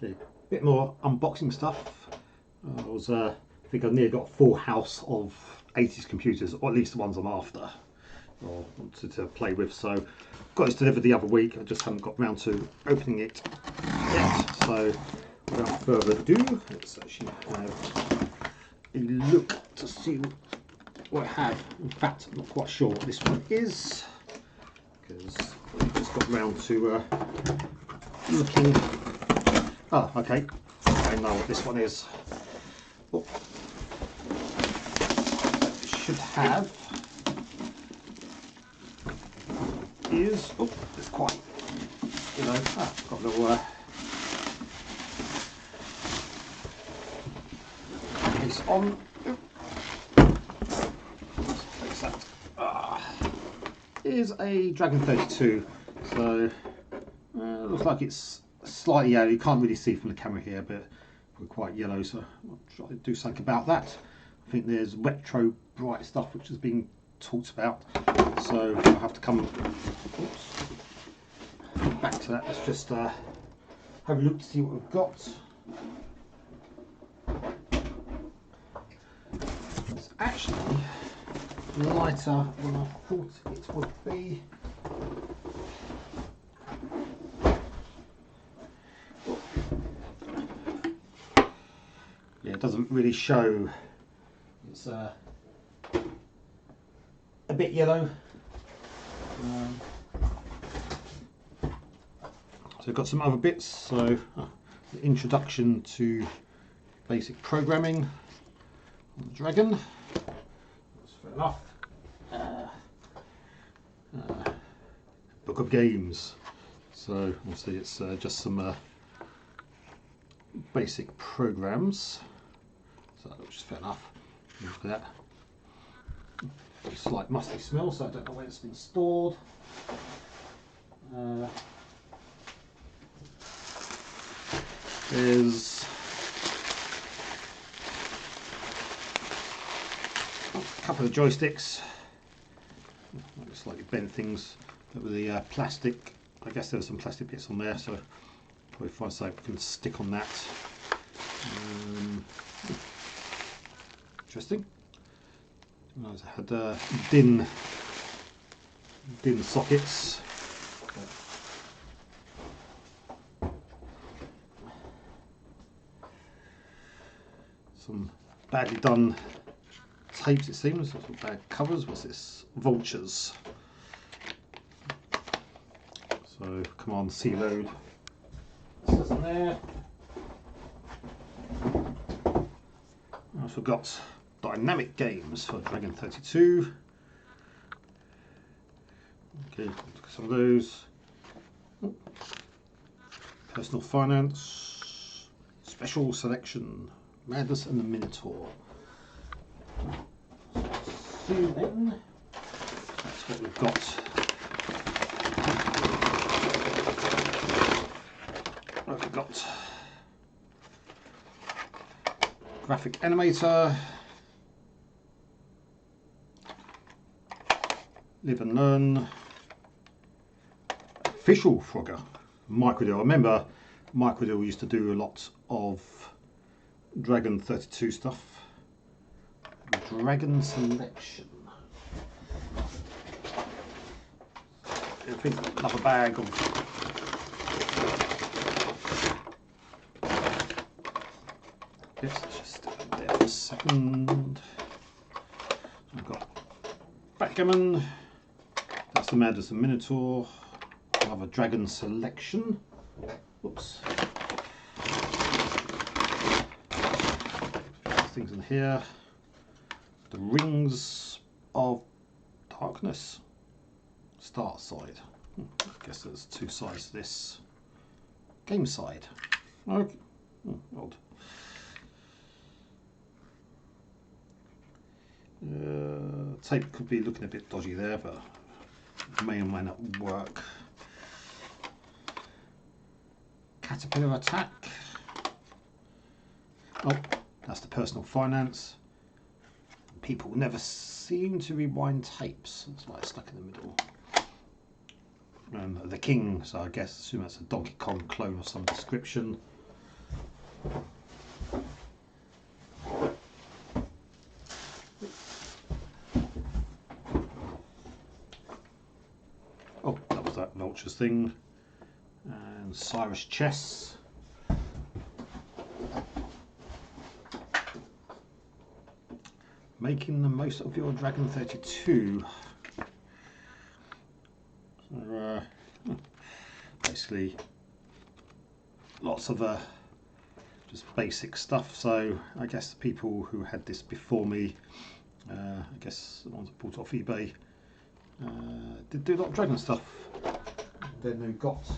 Okay, a bit more unboxing stuff. I think I've nearly got a full house of 80s computers, or at least the ones I'm after, or wanted to play with. So got this delivered the other week. I just haven't got round to opening it yet. So without further ado, let's actually have a look to see what I have. In fact, I'm not quite sure what this one is, because I've just got round to looking. Oh, okay. I know what this one is. Oh. It should have is, oh, it's quite, you know, got a little it's on. Place that. Is a Dragon 32, so looks like it's slightly yellow. You can't really see from the camera here, but we're quite yellow, so I'll try to do something about that. I think there's retro bright stuff which has been talked about, so I'll have to come back to that. Let's just have a look to see what we've got. It's actually lighter than I thought it would be. Yeah, it doesn't really show. It's a bit yellow. So we've got some other bits. So the introduction to basic programming on the Dragon. That's fair enough. Book of games. So obviously it's just some basic programs. So which is fair enough. Look at that. A slight musty smell, so I don't know where it's been stored. There's a couple of joysticks. Slightly bent things, but with the plastic, I guess there were some plastic bits on there, so probably find something we can stick on that. Interesting. I had DIN sockets. Some badly done tapes, it seems. Some bad covers. What's this? Vultures. So come on, C-load. This isn't there. I forgot dynamic games for Dragon 32. Okay, some of those. Personal Finance, Special Selection, Madness and the Minotaur. Assuming that's what we've got. We've got Graphic Animator, Live and Learn, Official Frogger, Microdell. I remember Microdell used to do a lot of Dragon 32 stuff. Dragon Selection. I think another bag of this. Just there for a second. I've got Backgammon. That's the Madness and Minotaur. Another Dragon Selection. Whoops. Things in here. The Rings of Darkness. Start side. I guess there's two sides to this. Game side. Okay. Odd. Tape could be looking a bit dodgy there, but it may or may not work. Caterpillar Attack. Oh, that's the Personal Finance. People never seem to rewind tapes. It's like stuck in the middle. The King, so I guess assume that's a Donkey Kong clone of some description. Oh, that was that Vultures thing. And Cyrus chess. Making the most of your Dragon 32. So, basically, lots of just basic stuff. So I guess the people who had this before me, I guess the ones that bought it off eBay, did do a lot of Dragon stuff. Then they got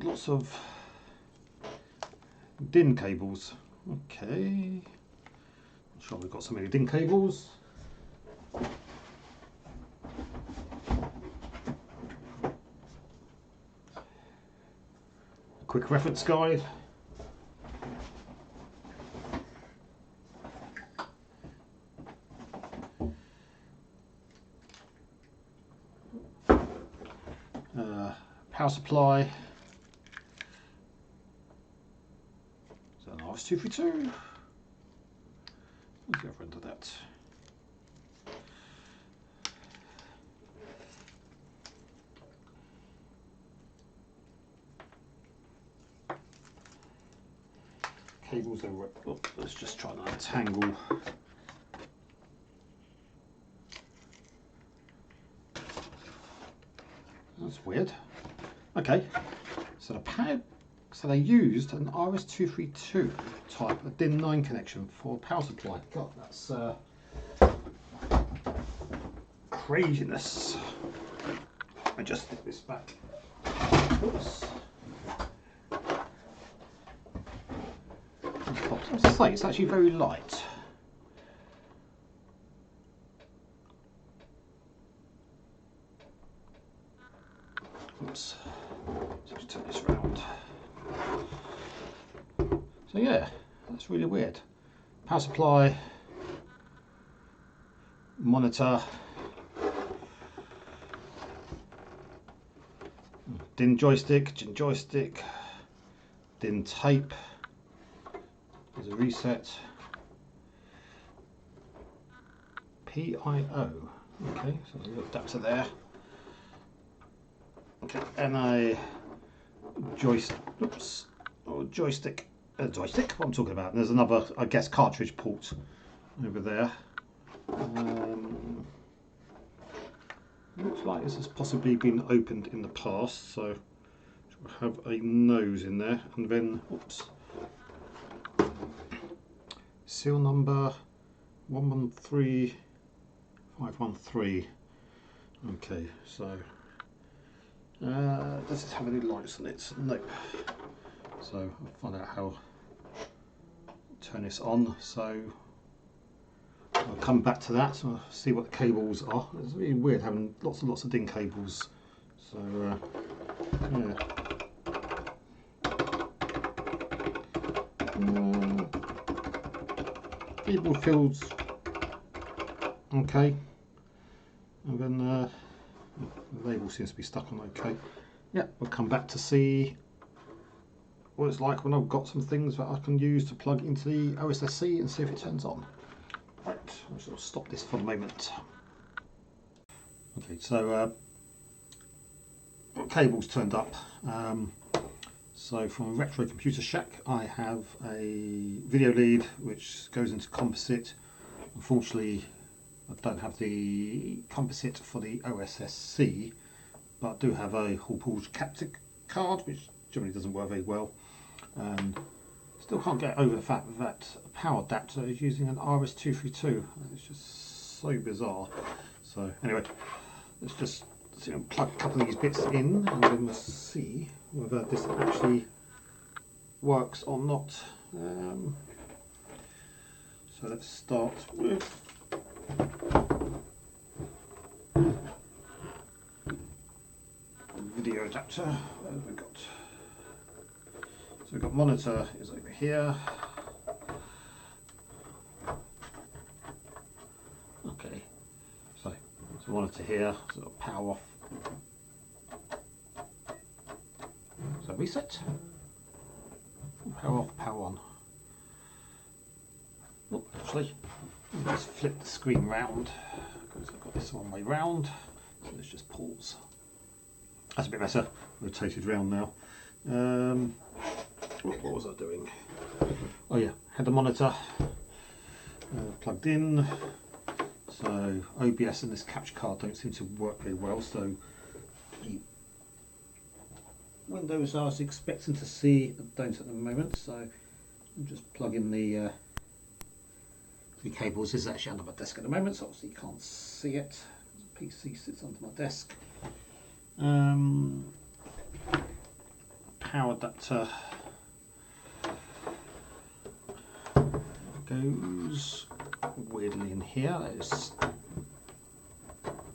lots of DIN cables. Okay, not sure we've got so many DIN cables. A quick reference guide. Power supply. Is that an RS232? What's the other end of that? Cables over. Oh, let's just try and untangle. That's weird. Okay, so the pad. So they used an RS232 type, a DIN 9 connection for power supply. God, that's craziness. I just stick this back. Oops. I have to say, it's actually very light. Oops. Just turn this round. So yeah, that's really weird. Power supply, monitor, DIN joystick, DIN tape. There's a reset. PIO. Okay, so there's a little adapter there. Okay, and a joystick. Oops. Oh, joystick. Joystick. What I'm talking about. And there's another, I guess, cartridge port over there. Looks like this has possibly been opened in the past, so we'll have a nose in there, and then, oops, seal number 113513. Okay, so does it have any lights on it? Nope. So I'll find out how to turn this on. So I'll come back to that. So I'll see what the cables are. It's really weird having lots and lots of DIN cables. So yeah. Cable feels okay, and then the label seems to be stuck on okay. Yeah, we'll come back to see what it's like when I've got some things that I can use to plug into the OSSC and see if it turns on. Right, I shall stop this for the moment. Okay, so cables turned up. So from Retro Computer Shack, I have a video lead which goes into composite. Unfortunately, I don't have the composite for the OSSC, but I do have a Hall Forge captive card, which generally doesn't work very well. And still can't get over the fact that a power adapter is using an RS232. It's just so bizarre. So anyway, let's just plug a couple of these bits in, and then we'll see whether this actually works or not. So let's start with video adapter. What have we got? So we've got monitor is over here. Okay, so So monitor here, sort of power off. So reset. Power off, power on. Oh, actually, let's flip the screen round because I've got this one way round. So let's just pause. That's a bit better. Rotated round now. What was I doing? Oh yeah, had the monitor plugged in. So OBS and this capture card don't seem to work very well. So the windows I was expecting to see don't at the moment. So I'll just plug in the cables. This is actually under my desk at the moment, so obviously you can't see it. The PC sits under my desk. Power adapter goes weirdly in here.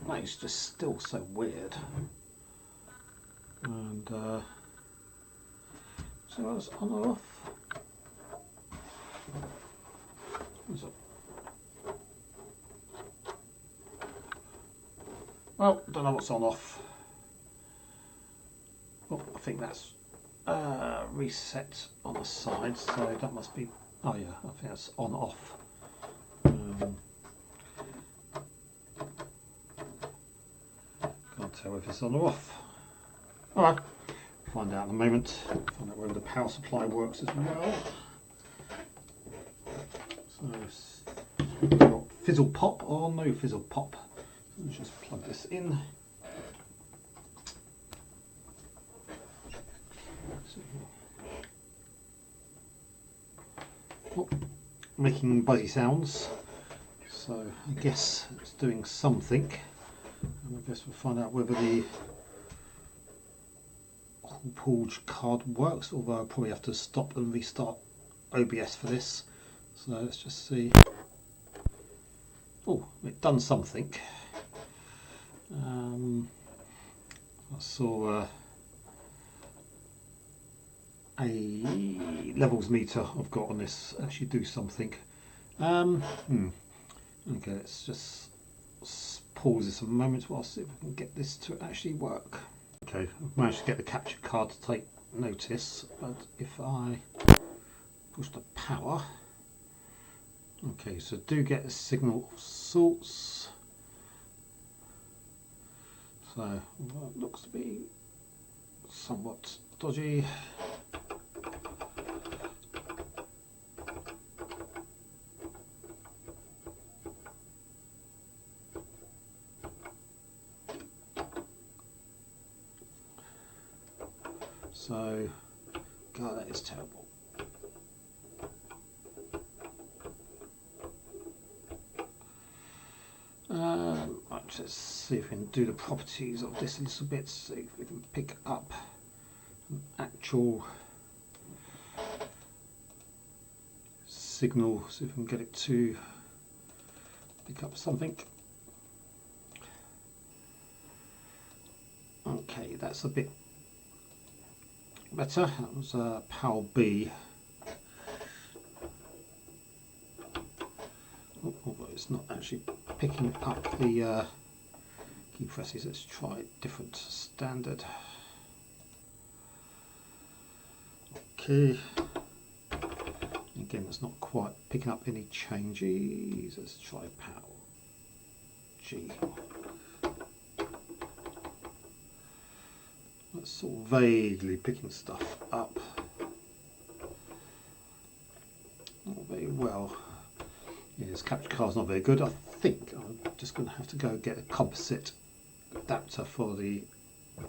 That is just still so weird. And so that's on or off. Well, don't know what's on off. Oh, I think that's reset on the side, so that must be. Oh yeah, I think that's on off. Can't tell if it's on or off. All right, find out in a moment. Find out whether the power supply works as well. So we've got fizzle pop or no fizzle pop. Let's just plug this in. Oh, making buzzy sounds, so I guess it's doing something, and I guess we'll find out whether the Hauppauge card works, although I'll probably have to stop and restart OBS for this. So let's just see. Oh, it's done something. I saw a levels meter I've got on this actually do something. Okay, let's just pause this a moment while I see if we can get this to actually work. Okay, I've managed to get the capture card to take notice, but if I push the power, okay, so do get a signal of sorts. So well, it looks to be somewhat dodgy. So, God, that is terrible. Let's see if we can do the properties of this a little bit, see if we can pick up an actual signal, see if we can get it to pick up something. Okay, that's a bit better. That was PAL B. Although it's not actually picking up the key presses. Let's try different standard. Okay. Again, it's not quite picking up any changes. Let's try PAL G. That's sort of vaguely picking stuff up. Not very well. Yeah, this capture card's not very good. I think I'm just going to have to go get a composite adapter for the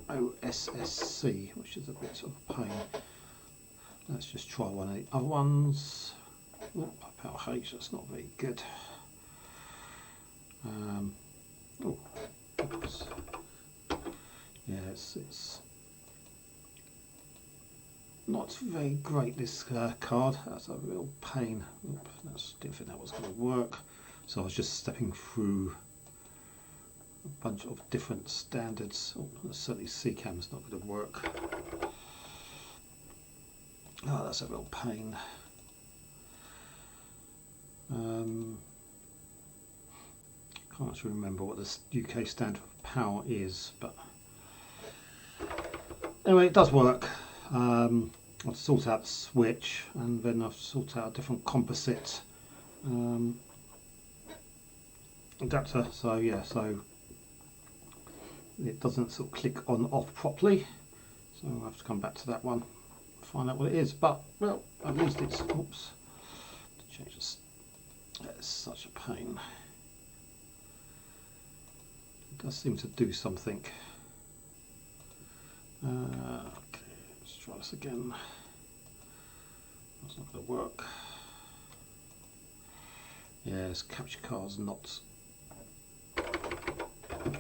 OSSC, which is a bit of a pain. Let's just try one of the other ones. Oh, Power H, that's not very good. Oh, oops. Yeah, it's not very great, this card. That's a real pain. Oop, didn't think that was going to work. So I was just stepping through a bunch of different standards. Oh, certainly CCAM's not going to work. Oh, that's a real pain. Can't actually remember what the UK standard for power is, but anyway, it does work. I've sorted out the switch, and then I've sorted out a different composite adapter. So yeah, so it doesn't sort of click on off properly. So I'll have to come back to that one, find out what it is. But well, at least it's. Oops. Change this. That's such a pain. It does seem to do something. Okay, let's try this again. That's not going to work. Yes, capture card's not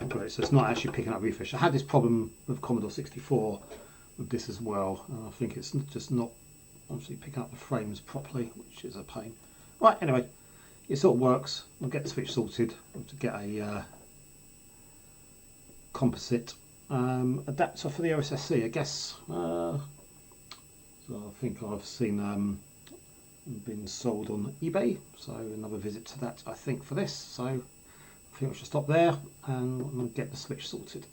great, so it's not actually picking up refresh. I had this problem with Commodore 64 with this as well, and I think it's just not obviously picking up the frames properly, which is a pain. Right, anyway, it sort of works. We'll get the switch sorted to get a composite adapter for the OSSC, I guess. So I think I've seen been sold on eBay, so another visit to that I think for this. So I think I should stop there and get the switch sorted.